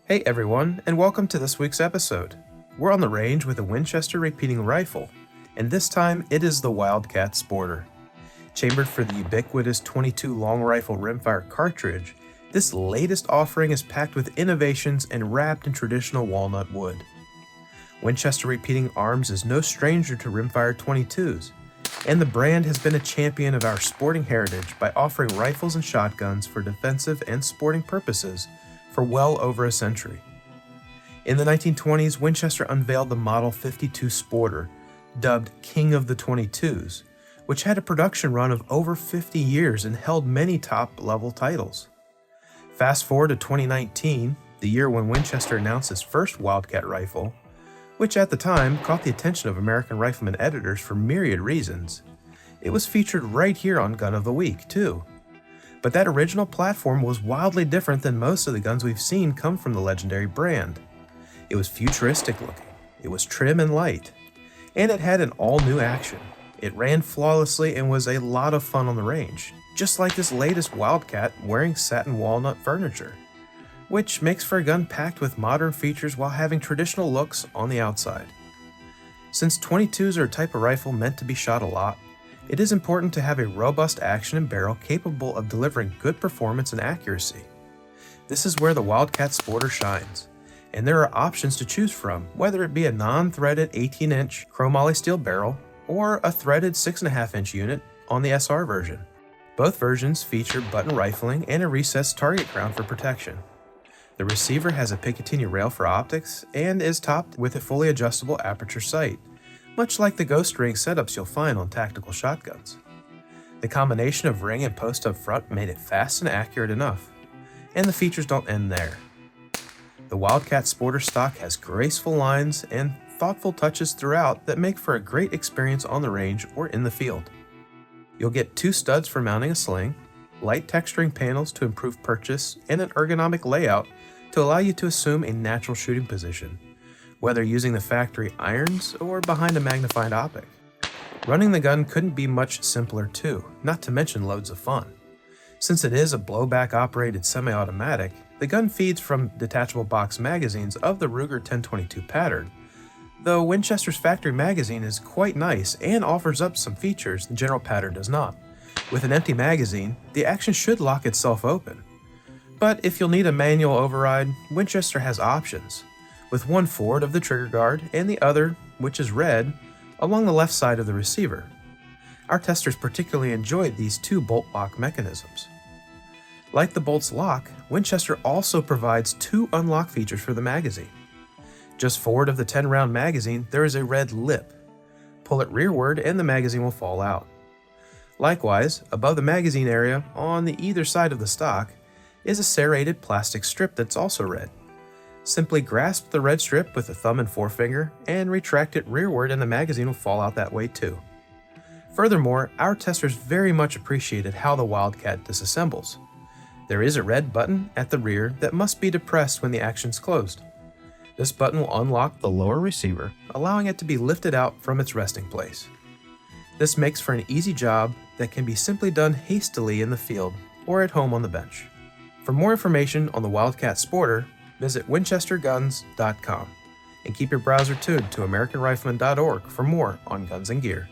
Hey everyone, and welcome to this week's episode. We're on the range with a Winchester Repeating Rifle, and this time it is the Wildcat Sporter. Chambered for the ubiquitous 22 long rifle rimfire cartridge, this latest offering is packed with innovations and wrapped in traditional walnut wood. Winchester Repeating Arms is no stranger to rimfire 22s, and the brand has been a champion of our sporting heritage by offering rifles and shotguns for defensive and sporting purposes for well over a century. In the 1920s, Winchester unveiled the Model 52 Sporter, dubbed King of the 22s, which had a production run of over 50 years and held many top-level titles. Fast forward to 2019, the year when Winchester announced its first Wildcat rifle, which at the time caught the attention of American Rifleman editors for myriad reasons. It was featured right here on Gun of the Week, too. But that original platform was wildly different than most of the guns we've seen come from the legendary brand. It was futuristic-looking, it was trim and light, and it had an all-new action. It ran flawlessly and was a lot of fun on the range, just like this latest Wildcat wearing satin walnut furniture, which makes for a gun packed with modern features while having traditional looks on the outside. Since 22s are a type of rifle meant to be shot a lot, it is important to have a robust action and barrel capable of delivering good performance and accuracy. This is where the Wildcat Sporter shines, and there are options to choose from, whether it be a non-threaded 18-inch chromoly steel barrel or a threaded 6.5-inch unit on the SR version. Both versions feature button rifling and a recessed target crown for protection. The receiver has a Picatinny rail for optics and is topped with a fully adjustable aperture sight, much like the ghost ring setups you'll find on tactical shotguns. The combination of ring and post up front made it fast and accurate enough, and the features don't end there. The Wildcat Sporter stock has graceful lines and thoughtful touches throughout that make for a great experience on the range or in the field. You'll get 2 studs for mounting a sling, light texturing panels to improve purchase, and an ergonomic layout to allow you to assume a natural shooting position, whether using the factory irons or behind a magnified optic. Running the gun couldn't be much simpler too, not to mention loads of fun. Since it is a blowback operated semi-automatic, the gun feeds from detachable box magazines of the Ruger 1022 pattern, though Winchester's factory magazine is quite nice and offers up some features the general pattern does not. With an empty magazine, the action should lock itself open. But if you'll need a manual override, Winchester has options, with one forward of the trigger guard and the other, which is red, along the left side of the receiver. Our testers particularly enjoyed these 2 bolt lock mechanisms. Like the bolt's lock, Winchester also provides 2 unlock features for the magazine. Just forward of the 10-round magazine, there is a red lip. Pull it rearward and the magazine will fall out. Likewise, above the magazine area, on the either side of the stock, is a serrated plastic strip that's also red. Simply grasp the red strip with the thumb and forefinger and retract it rearward and the magazine will fall out that way too. Furthermore, our testers very much appreciated how the Wildcat disassembles. There is a red button at the rear that must be depressed when the action's closed. This button will unlock the lower receiver, allowing it to be lifted out from its resting place. This makes for an easy job that can be simply done hastily in the field or at home on the bench. For more information on the Wildcat Sporter, visit winchesterguns.com and keep your browser tuned to americanrifleman.org for more on guns and gear.